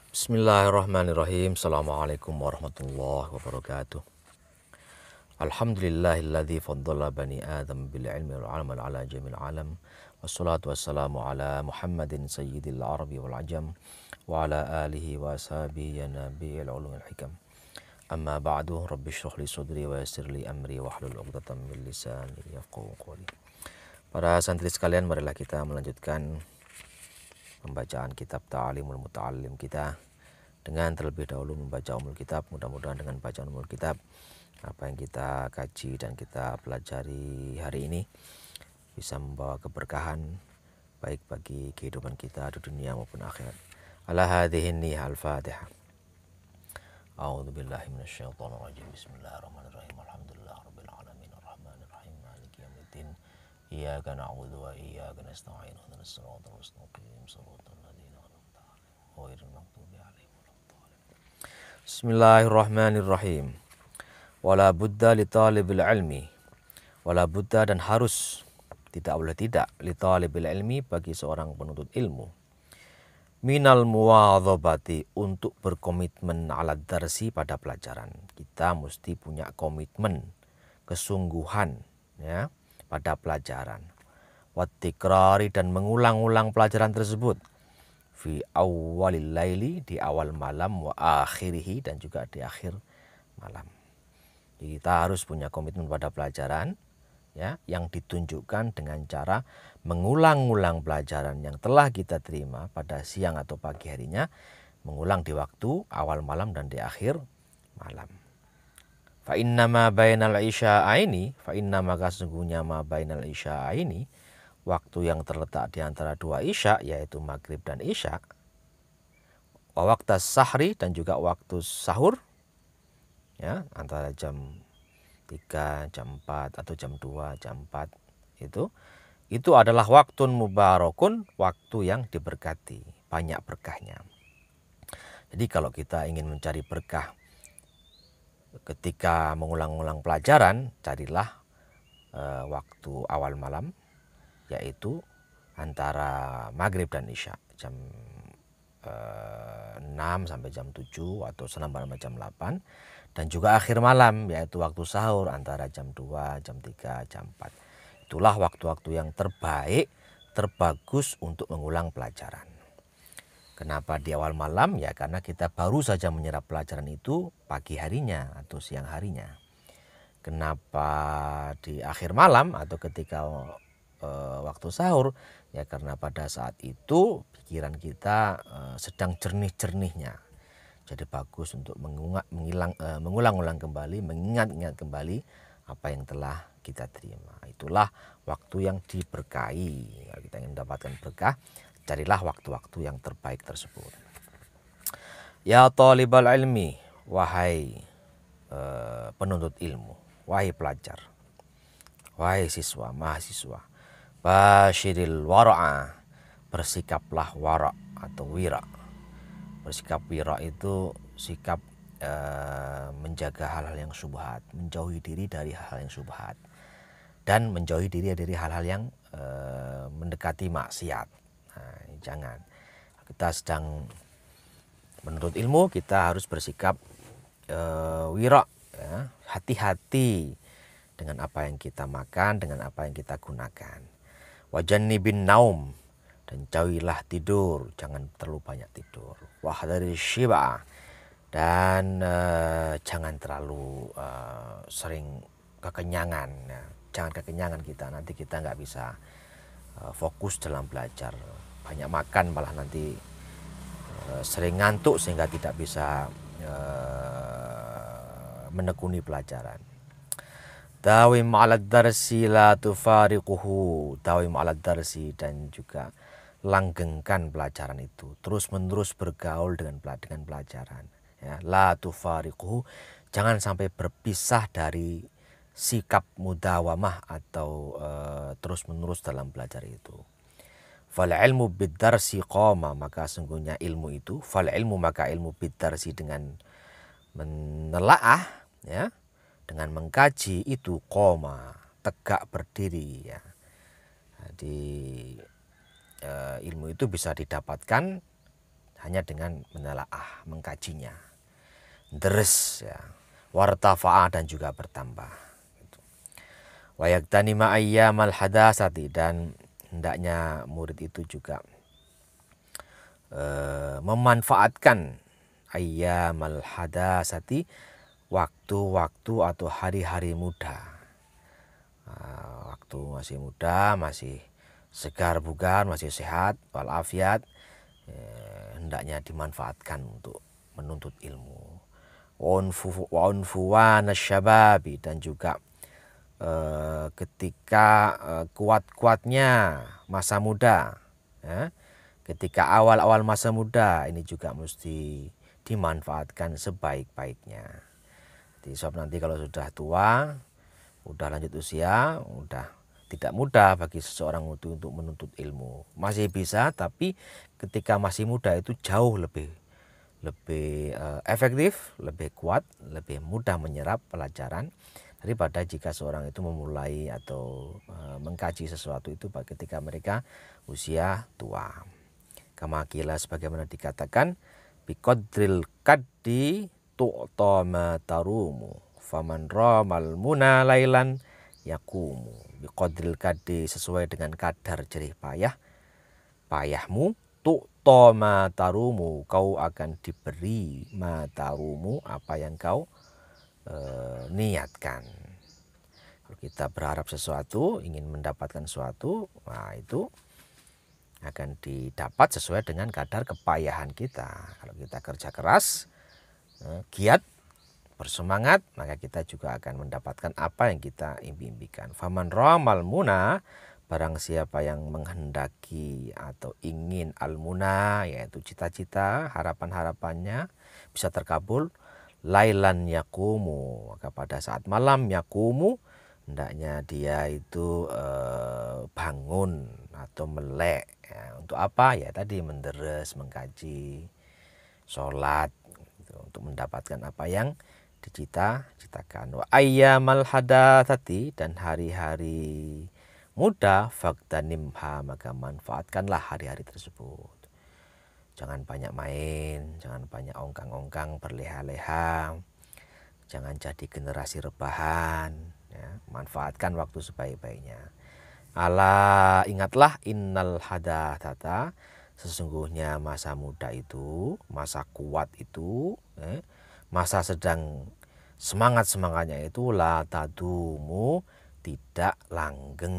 Bismillahirrahmanirrahim. Assalamualaikum warahmatullahi wabarakatuh. Alhamdulillahilladzi faddala bani Adam bil ilmi wal amal ala jamil alam. Wassalatu wassalamu ala Muhammadin sayyidil arabi wal ajam wa ala alihi wa ashabihi ya nabiyil ulumil hikam. Amma ba'du, rabbi shrah li sadri wa yassir li amri wahlul 'uqdatam min lisani yafqahu qawli. Para santri sekalian, marilah kita melanjutkan pembacaan kitab Ta'limul Muta'allim kita dengan terlebih dahulu membaca umul kitab. Mudah-mudahan dengan bacaan umul kitab, apa yang kita kaji dan kita pelajari hari ini bisa membawa keberkahan baik bagi kehidupan kita di dunia maupun akhirat. Ala hadhihi niyah al-Fatihah. A'udzu billahi minasyaitonir rajim. Bismillahirrahmanirrahim. Alhamdulillahirabbil alamin arrahmanir rahim maliki yaumiddin. Iyyaka na'budu wa iyyaka nasta'in. Ihdinas siratal mustaqim. Shiratal ladzina an'amta 'alaihim ghairil maghdubi 'alaihim. Bismillahirrahmanirrahim. Wala budda li talibil ilmi. Wala budda, dan harus, tidak boleh tidak, li talibil ilmi, bagi seorang penuntut ilmu. Minal muwadhabati, untuk berkomitmen ala darsi, pada pelajaran. Kita mesti punya komitmen, kesungguhan ya pada pelajaran. Wattikrari, dan mengulang-ulang pelajaran tersebut. Fi awalil laili, di awal malam, wa akhirihi, dan juga di akhir malam. Jadi kita harus punya komitmen pada pelajaran ya, yang ditunjukkan dengan cara mengulang-ulang pelajaran yang telah kita terima pada siang atau pagi harinya, mengulang di waktu awal malam dan di akhir malam. Fa inna ma bainal isya'aini, fa inna, maka sesungguhnya, ma bainal isya'aini, waktu yang terletak di antara dua isya, yaitu maghrib dan isya, wa waqtas sahri, dan juga waktu sahur ya, antara jam 3, jam 4 atau jam 2, jam 4, itu adalah waktun mubarakun, waktu yang diberkati, banyak berkahnya. Jadi kalau kita ingin mencari berkah ketika mengulang-ulang pelajaran, carilah waktu awal malam, yaitu antara maghrib dan isya, jam 6 sampai jam 7 atau selama jam 8, dan juga akhir malam, yaitu waktu sahur antara jam 2, jam 3, jam 4. Itulah waktu-waktu yang terbaik, terbagus untuk mengulang pelajaran. Kenapa di awal malam? Ya karena kita baru saja menyerap pelajaran itu pagi harinya atau siang harinya. Kenapa di akhir malam atau ketika waktu sahur? Ya karena pada saat itu pikiran kita sedang jernih-jernihnya. Jadi bagus untuk mengulang-ulang kembali, mengingat-ingat kembali apa yang telah kita terima. Itulah waktu yang diberkahi. Kalau kita ingin mendapatkan berkah, carilah waktu-waktu yang terbaik tersebut. Ya talibal ilmi, wahai penuntut ilmu, wahai pelajar, wahai siswa, mahasiswa, basyiril wara'a, bersikaplah wara' atau wira'. Bersikap wira' itu sikap menjaga hal-hal yang syubhat, menjauhi diri dari hal-hal yang syubhat, dan menjauhi diri dari hal-hal yang mendekati maksiat. Nah, jangan. Kita sedang menuntut ilmu, kita harus bersikap wira', ya, hati-hati dengan apa yang kita makan, dengan apa yang kita gunakan. Wajannibin naum, dan jauhilah tidur, jangan terlalu banyak tidur. Wahdari syiba, dan jangan terlalu sering kekenyangan ya. Jangan kekenyangan kita, nanti kita nggak bisa fokus dalam belajar. Banyak makan malah nanti sering ngantuk sehingga tidak bisa menekuni pelajaran. Dawim 'alad darsi la tufariquhu, dawim 'alad darsi, dan juga langgengkan pelajaran itu, terus-menerus bergaul dengan pelajaran ya. La tufariquhu, jangan sampai berpisah dari sikap mudawamah atau terus-menerus dalam belajar itu. Fal ilmu bid darsi qama, maka sungguhnya ilmu itu, fal ilmu, maka ilmu bid darsi, dengan menelaah ya, dengan mengkaji itu, qoma, tegak berdiri ya. Jadi ilmu itu bisa didapatkan hanya dengan menelaah, mengkajinya. Deres ya, wartafa'a dan juga bertambah. Wa yaktanima ayyamal hadasati, dan hendaknya murid itu juga memanfaatkan ayyamal hadasati, waktu-waktu atau hari-hari muda. Waktu masih muda, masih segar bugar, masih sehat walafiat, hendaknya dimanfaatkan untuk menuntut ilmu. Wa unfuwana syababi, dan juga ketika kuat-kuatnya masa muda, ya, ketika awal-awal masa muda ini juga mesti dimanfaatkan sebaik-baiknya. Jadi sebab nanti kalau sudah tua, udah lanjut usia, udah tidak mudah bagi seseorang untuk menuntut ilmu. Masih bisa, tapi ketika masih muda itu jauh lebih efektif, lebih kuat, lebih mudah menyerap pelajaran daripada jika seorang itu memulai atau mengkaji sesuatu itu ketika mereka usia tua. Kama qila, sebagaimana dikatakan, biqadril kaddi tu'ta ma tarumu faman ramal muna lailan yakumu. Biqadril kaddi, sesuai dengan kadar jerih payahmu, tu'ta ma tarumu, kau akan diberi ma tarumu, apa yang kau niatkan. Kalau kita berharap sesuatu, ingin mendapatkan sesuatu, nah itu akan didapat sesuai dengan kadar kepayahan kita. Kalau kita kerja keras, giat, bersemangat, maka kita juga akan mendapatkan apa yang kita impikan. Faman ramal muna, barang siapa yang menghendaki atau ingin al-muna, yaitu cita-cita, harapan-harapannya bisa terkabul, lailan yakumu, maka pada saat malam yakumu, hendaknya dia itu bangun atau melek. Ya, untuk apa? Ya tadi menderes, mengkaji, sholat, gitu, untuk mendapatkan apa yang dicita-citakan. Wa ayyamal hadatsati, dan hari-hari muda, faktanimha, maka manfaatkanlah hari-hari tersebut. Jangan banyak main, jangan banyak ongkang-ongkang berleha-leha, jangan jadi generasi rebahan, ya. Manfaatkan waktu sebaik-baiknya. Ala, ingatlah, innal hadatsata, sesungguhnya masa muda itu, masa kuat itu, masa sedang semangat-semangatnya itu, la tadumu, tidak langgeng,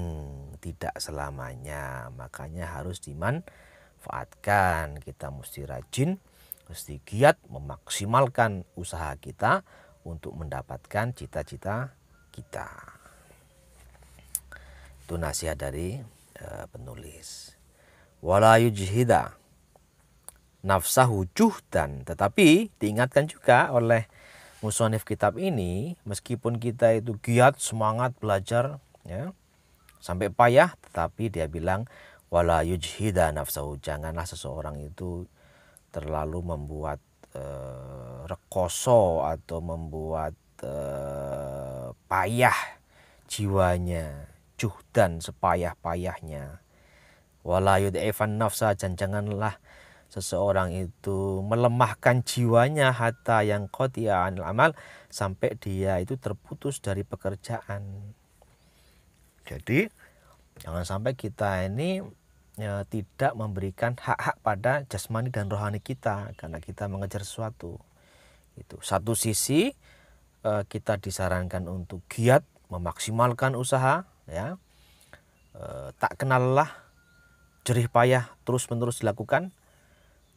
tidak selamanya. Makanya harus dimanfaatkan. Kita mesti rajin, mesti giat, memaksimalkan usaha kita untuk mendapatkan cita-cita kita. Itu nasihat dari penulis. Wala yujhida nafsahu juhdan, tetapi diingatkan juga oleh musonif kitab ini, meskipun kita itu giat, semangat belajar, ya, sampai payah, tetapi dia bilang wala yujhida nafsahu, janganlah seseorang itu terlalu membuat rekoso atau membuat payah jiwanya, juhdan, sepayah-payahnya. Wala yud'ifan nafsa, dan janganlah seseorang itu melemahkan jiwanya, hatta yang qati'a anil amal, sampai dia itu terputus dari pekerjaan. Jadi jangan sampai kita ini tidak memberikan hak-hak pada jasmani dan rohani kita karena kita mengejar sesuatu. Itu satu sisi kita disarankan untuk giat, memaksimalkan usaha, ya, tak kenal lelah, jerih payah terus-menerus dilakukan.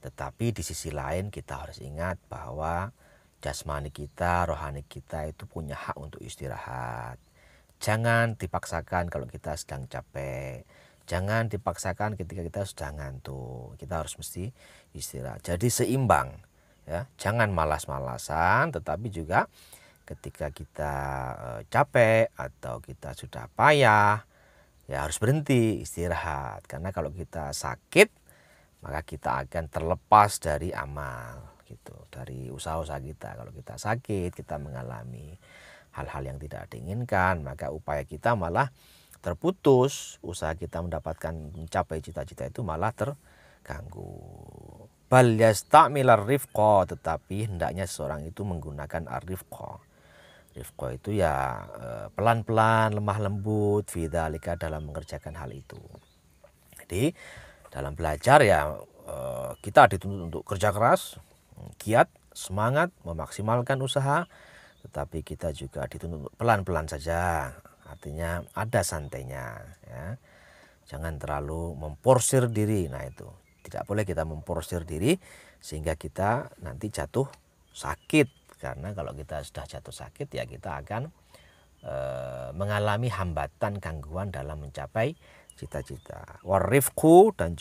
Tetapi di sisi lain kita harus ingat bahwa jasmani kita, rohani kita itu punya hak untuk istirahat. Jangan dipaksakan kalau kita sedang capek. Jangan dipaksakan ketika kita sudah ngantuk. Kita harus mesti istirahat. Jadi seimbang, ya. Jangan malas-malasan, tetapi juga ketika kita capek atau kita sudah payah, ya harus berhenti istirahat. Karena kalau kita sakit, maka kita akan terlepas dari amal, gitu, dari usaha-usaha kita. Kalau kita sakit, kita mengalami hal-hal yang tidak diinginkan, maka upaya kita malah terputus, usaha kita mencapai cita-cita itu malah terganggu. bal yasta'milar rifqa, tetapi hendaknya seseorang itu menggunakan ar-rifqa. Rifqa itu ya pelan-pelan, lemah lembut, fi dzalika, dalam mengerjakan hal itu. Jadi dalam belajar ya kita dituntut untuk kerja keras, giat, semangat, memaksimalkan usaha, tetapi kita juga dituntut pelan-pelan saja. Artinya ada santainya, ya. Jangan terlalu memporsir diri. Nah itu tidak boleh kita memporsir diri sehingga kita nanti jatuh sakit. Karena kalau kita sudah jatuh sakit ya kita akan mengalami hambatan, gangguan dalam mencapai cita-cita. Warifku dan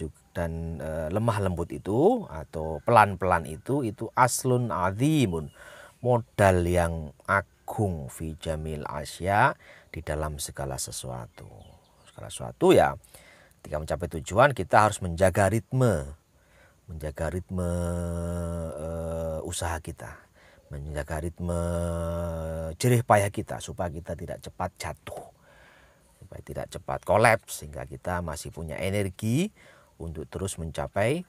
lemah lembut itu atau pelan-pelan itu aslun azimun, modal yang agung, fi jamil asya, di dalam segala sesuatu. Segala sesuatu ya, ketika mencapai tujuan kita harus menjaga ritme usaha kita, menjaga ritme jerih payah kita supaya kita tidak cepat jatuh, supaya tidak cepat kolaps, sehingga kita masih punya energi untuk terus mencapai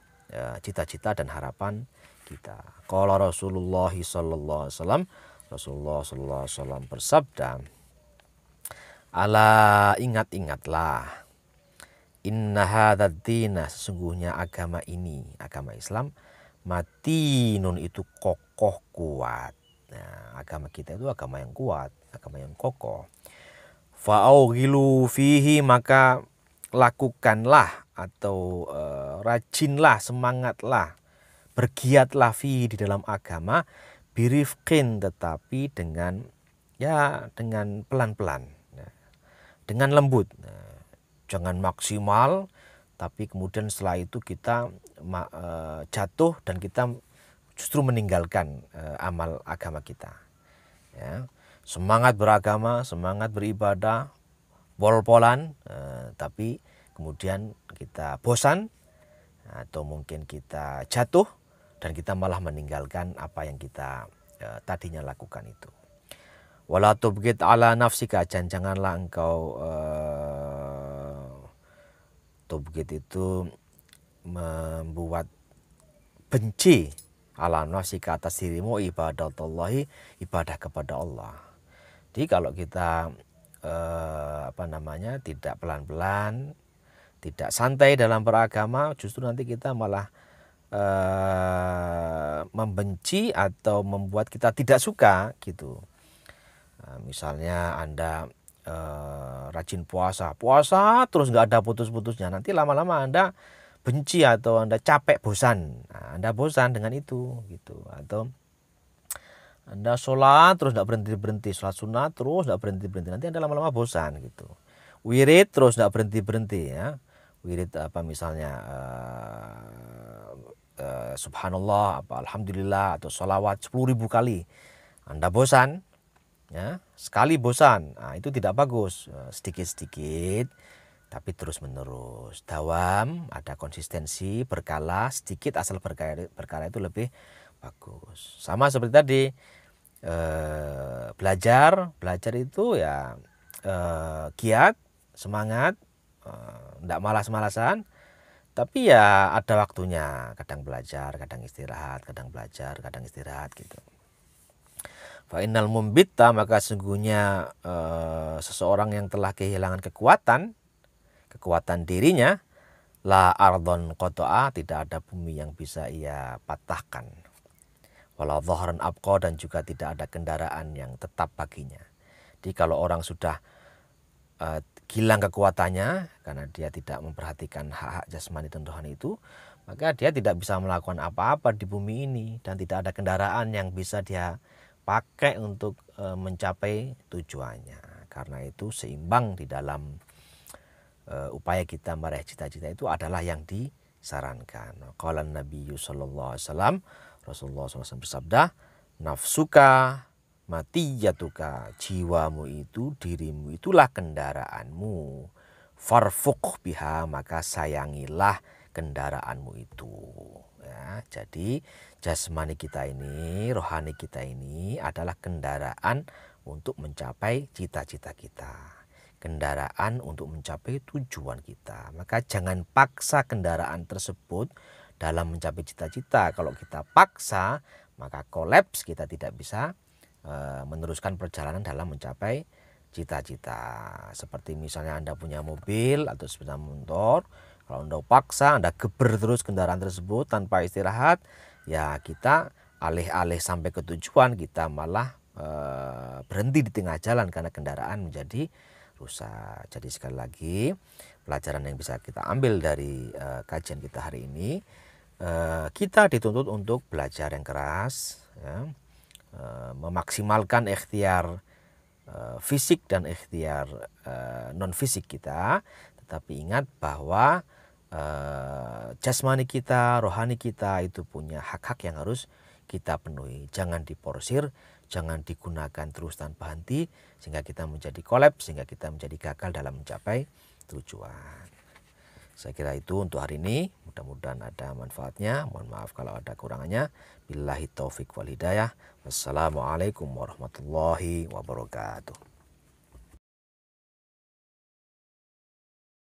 cita-cita dan harapan kita. Qala Rasulullah sallallahu alaihi wasallam, Rasulullah sallallahu alaihi wasallam bersabda, ala ingat-ingatlah, inna hadzal dina, sesungguhnya agama ini, agama Islam, matinun, itu kokoh kuat. Nah, agama kita itu agama yang kuat, agama yang kokoh. Fa'aughilu fihi, maka lakukanlah atau rajinlah, semangatlah, bergiatlah fihi, di dalam agama, birifqin, tetapi dengan pelan-pelan, dengan lembut. Jangan maksimal tapi kemudian setelah itu kita jatuh dan kita justru meninggalkan amal agama kita, ya. Semangat beragama, semangat beribadah, pol-polan, tapi kemudian kita bosan atau mungkin kita jatuh dan kita malah meninggalkan apa yang kita tadinya lakukan itu. Wala tubghid ala nafsika, janganlah engkau tubghid itu membuat benci ala nafsika, atas dirimu, ibadatullahi, ibadah kepada Allah. Jadi kalau kita tidak pelan-pelan, tidak santai dalam beragama, justru nanti kita malah membenci atau membuat kita tidak suka gitu. Misalnya Anda rajin puasa terus nggak ada putus-putusnya, nanti lama-lama Anda benci atau Anda capek, bosan. Nah, Anda bosan dengan itu gitu. Atau Anda sholat terus nggak berhenti, sholat sunat terus nggak berhenti, nanti Anda lama-lama bosan gitu. Wirid terus nggak berhenti, ya. Wirid misalnya subhanallah, alhamdulillah, atau sholawat 10.000 kali, Anda bosan. Ya, sekali bosan, nah, itu tidak bagus. Sedikit-sedikit tapi terus menerus, dawam, ada konsistensi, berkala, sedikit asal berkala itu lebih bagus. Sama seperti tadi, belajar itu ya giat, semangat, tidak malas-malasan, tapi ya ada waktunya, kadang belajar, kadang istirahat, kadang belajar, kadang istirahat gitu. Fa innal mumbitta, maka sungguhnya seseorang yang telah kehilangan kekuatan dirinya, la ardon qata'a, tidak ada bumi yang bisa ia patahkan, wala dhahran abqa, dan juga tidak ada kendaraan yang tetap baginya. Jadi kalau orang sudah hilang kekuatannya karena dia tidak memperhatikan hak-hak jasmani dan rohani itu, maka dia tidak bisa melakukan apa-apa di bumi ini, dan tidak ada kendaraan yang bisa dia pakai untuk mencapai tujuannya. Karena itu seimbang di dalam upaya kita meraih cita-cita itu adalah yang disarankan. Qala Nabi sallallahu alaihi wasallam, Rasulullah SAW bersabda, nafsuka matiyatuka, jiwamu itu, dirimu itulah kendaraanmu, farfuq biha, maka sayangilah kendaraanmu itu. Ya, jadi jasmani kita ini, rohani kita ini adalah kendaraan untuk mencapai cita-cita kita, kendaraan untuk mencapai tujuan kita. Maka jangan paksa kendaraan tersebut dalam mencapai cita-cita. Kalau kita paksa, maka kolaps, kita tidak bisa meneruskan perjalanan dalam mencapai cita-cita. Seperti misalnya Anda punya mobil atau sepeda motor, kalau Anda paksa, Anda geber terus kendaraan tersebut tanpa istirahat, ya kita alih-alih sampai ke tujuan, kita malah berhenti di tengah jalan karena kendaraan menjadi rusak. Jadi sekali lagi, pelajaran yang bisa kita ambil dari kajian kita hari ini, kita dituntut untuk belajar yang keras, ya, memaksimalkan ikhtiar fisik dan ikhtiar non fisik kita, tetapi ingat bahwa jasmani kita, rohani kita itu punya hak-hak yang harus kita penuhi. Jangan diporsir, jangan digunakan terus tanpa henti sehingga kita menjadi kolaps, sehingga kita menjadi gagal dalam mencapai tujuan. Saya kira itu untuk hari ini, mudah-mudahan ada manfaatnya. Mohon maaf kalau ada kurangannya. Billahi taufik wal hidayah. Wassalamualaikum warahmatullahi wabarakatuh.